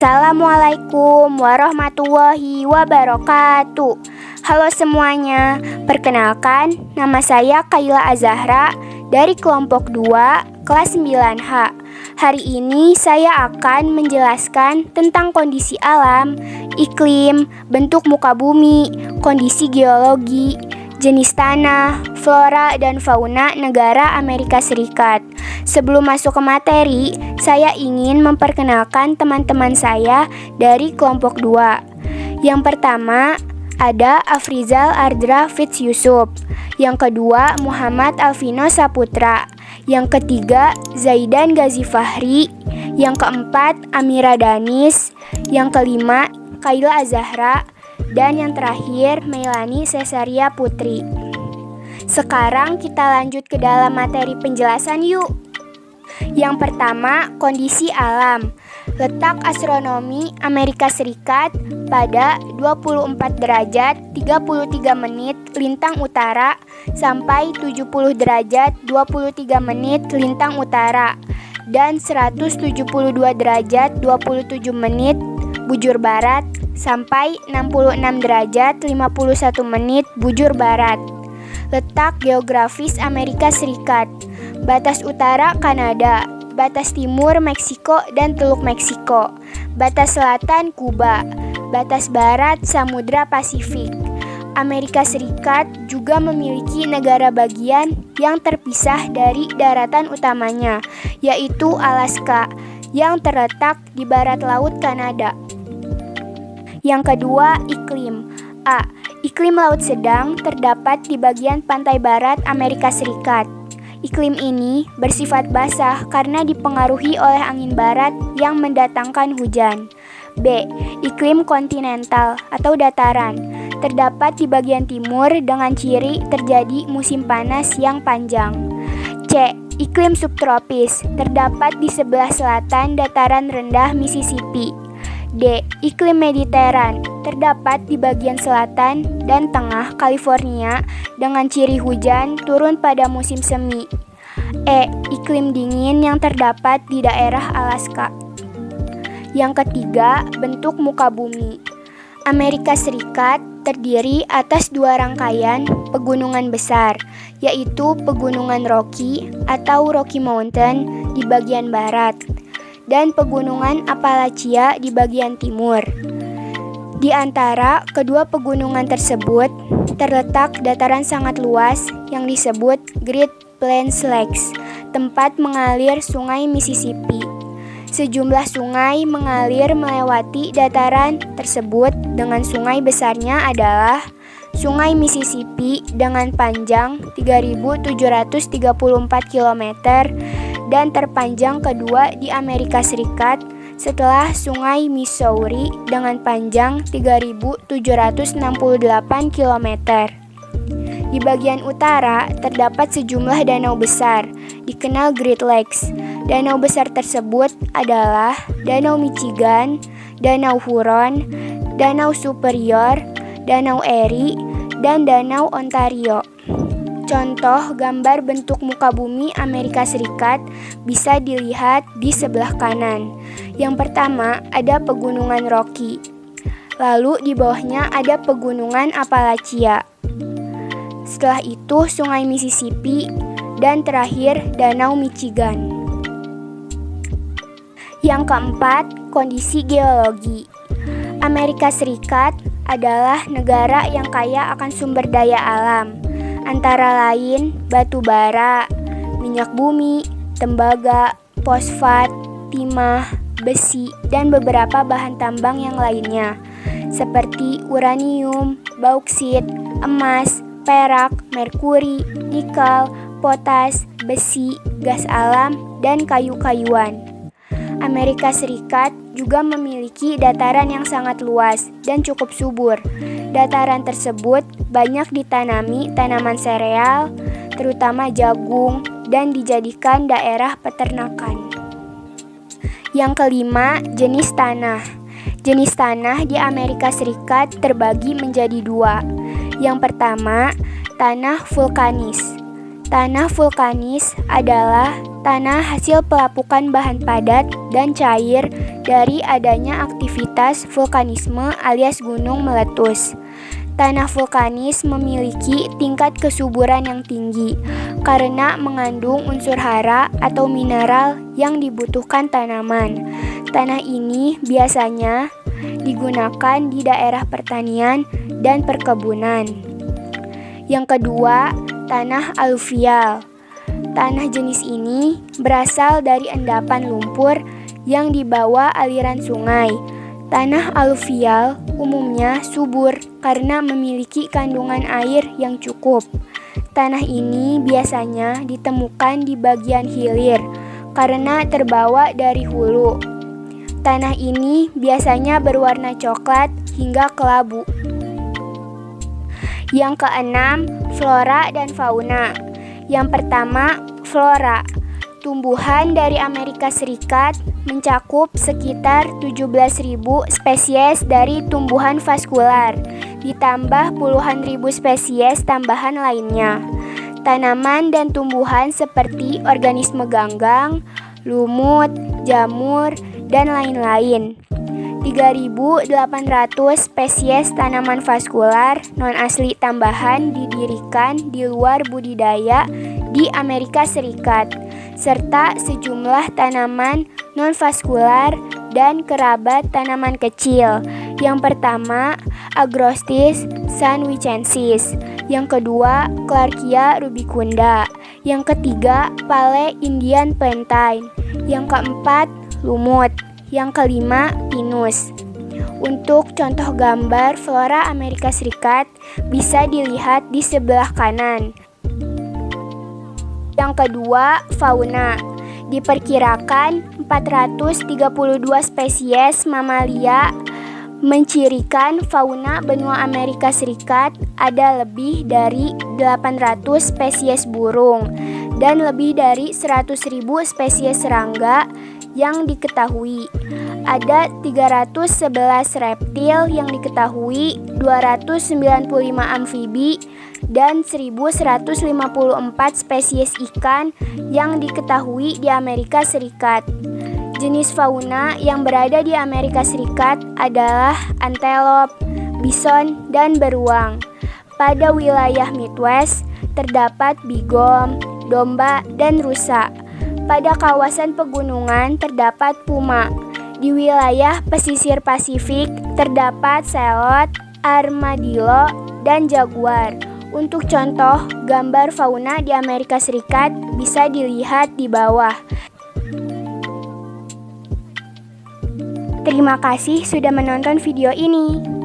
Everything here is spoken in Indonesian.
Assalamualaikum warahmatullahi wabarakatuh. Halo semuanya, perkenalkan nama saya Kaila Azahra dari kelompok 2 kelas 9H. Hari ini saya akan menjelaskan tentang kondisi alam, iklim, bentuk muka bumi, kondisi geologi, jenis tanah, flora dan fauna negara Amerika Serikat. Sebelum masuk ke materi, saya ingin memperkenalkan teman-teman saya dari kelompok 2. Yang pertama, ada Afrizal Ardra Fitz Yusuf. Yang kedua, Muhammad Alvino Saputra. Yang ketiga, Zaidan Gazi Fahri. Yang keempat, Amira Danis. Yang kelima, Kaila Azahra. Dan yang terakhir, Melani Cesaria Putri. Sekarang kita lanjut ke dalam materi penjelasan yuk. Yang pertama, kondisi alam. Letak astronomi Amerika Serikat pada 24 derajat 33 menit lintang utara sampai 70 derajat 23 menit lintang utara dan 172 derajat 27 menit bujur barat sampai 66 derajat 51 menit bujur barat. Letak geografis Amerika Serikat. Batas utara Kanada, batas timur Meksiko dan Teluk Meksiko, batas selatan Kuba, batas barat Samudra Pasifik. Amerika Serikat juga memiliki negara bagian yang terpisah dari daratan utamanya, yaitu Alaska, yang terletak di barat laut Kanada. Yang kedua, iklim. A. Iklim laut sedang terdapat di bagian pantai barat Amerika Serikat. Iklim ini bersifat basah karena dipengaruhi oleh angin barat yang mendatangkan hujan. B. Iklim kontinental atau dataran terdapat di bagian timur dengan ciri terjadi musim panas yang panjang. C. Iklim subtropis terdapat di sebelah selatan dataran rendah Mississippi. D. Iklim mediteran terdapat di bagian selatan dan tengah California dengan ciri hujan turun pada musim semi. E. Iklim dingin yang terdapat di daerah Alaska. Yang ketiga, bentuk muka bumi. Amerika Serikat terdiri atas dua rangkaian pegunungan besar, yaitu Pegunungan Rocky atau Rocky Mountain di bagian barat dan Pegunungan Appalachia di bagian timur. Di antara kedua pegunungan tersebut terletak dataran sangat luas yang disebut Great Plains Lakes, tempat mengalir sungai Mississippi. Sejumlah sungai mengalir melewati dataran tersebut dengan sungai besarnya adalah Sungai Mississippi dengan panjang 3.734 km dan terpanjang kedua di Amerika Serikat setelah Sungai Missouri dengan panjang 3.768 km. Di bagian utara terdapat sejumlah danau besar, dikenal Great Lakes. Danau besar tersebut adalah Danau Michigan, Danau Huron, Danau Superior, Danau Erie, dan Danau Ontario. Contoh gambar bentuk muka bumi Amerika Serikat bisa dilihat di sebelah kanan. Yang pertama ada Pegunungan Rocky. Lalu di bawahnya ada Pegunungan Appalachia. Setelah itu Sungai Mississippi dan terakhir Danau Michigan. Yang keempat, kondisi geologi. Amerika Serikat adalah negara yang kaya akan sumber daya alam, antara lain batu bara, minyak bumi, tembaga, fosfat, timah, besi, dan beberapa bahan tambang yang lainnya, seperti uranium, bauksit, emas, perak, merkuri, nikel, potas, besi, gas alam, dan kayu-kayuan. Amerika Serikat juga memiliki dataran yang sangat luas dan cukup subur. Dataran tersebut banyak ditanami tanaman sereal, terutama jagung, dan dijadikan daerah peternakan. Yang kelima, jenis tanah. Jenis tanah di Amerika Serikat terbagi menjadi dua. Yang pertama, tanah vulkanis. Tanah vulkanis adalah Tanah hasil pelapukan bahan padat dan cair dari adanya aktivitas vulkanisme alias gunung meletus. Tanah vulkanis memiliki tingkat kesuburan yang tinggi karena mengandung unsur hara atau mineral yang dibutuhkan tanaman. Tanah ini biasanya digunakan di daerah pertanian dan perkebunan. Yang kedua, tanah aluvial. Tanah jenis ini berasal dari endapan lumpur yang dibawa aliran sungai. Tanah aluvial umumnya subur karena memiliki kandungan air yang cukup. Tanah ini biasanya ditemukan di bagian hilir karena terbawa dari hulu. Tanah ini biasanya berwarna coklat hingga kelabu. Yang keenam, flora dan fauna. Yang pertama, flora. Tumbuhan dari Amerika Serikat mencakup sekitar 17.000 spesies dari tumbuhan vaskular, ditambah puluhan ribu spesies tambahan lainnya. Tanaman dan tumbuhan seperti organisme ganggang, lumut, jamur, dan lain-lain. 3.800 spesies tanaman vaskular non-asli tambahan didirikan di luar budidaya di Amerika Serikat, serta sejumlah tanaman non-vaskular dan kerabat tanaman kecil. Yang pertama, Agrostis sandwichensis. Yang kedua, Clarkia rubicunda. Yang ketiga, Pale Indian plantain. Yang keempat, lumut. Yang kelima, pinus. Untuk contoh gambar flora Amerika Serikat bisa dilihat di sebelah kanan. Yang kedua, fauna. Diperkirakan 432 spesies mamalia mencirikan fauna benua Amerika Serikat. Ada lebih dari 800 spesies burung dan lebih dari 100.000 spesies serangga yang diketahui. Ada 311 reptil yang diketahui, 295 amfibi, dan 1154 spesies ikan yang diketahui di Amerika Serikat. Jenis fauna yang berada di Amerika Serikat adalah antelop, bison, dan beruang. Pada wilayah Midwest terdapat bigom, domba, dan rusa. Pada kawasan pegunungan terdapat puma. Di wilayah pesisir Pasifik terdapat selot, armadillo, dan jaguar. Untuk contoh gambar fauna di Amerika Serikat bisa dilihat di bawah. Terima kasih sudah menonton video ini.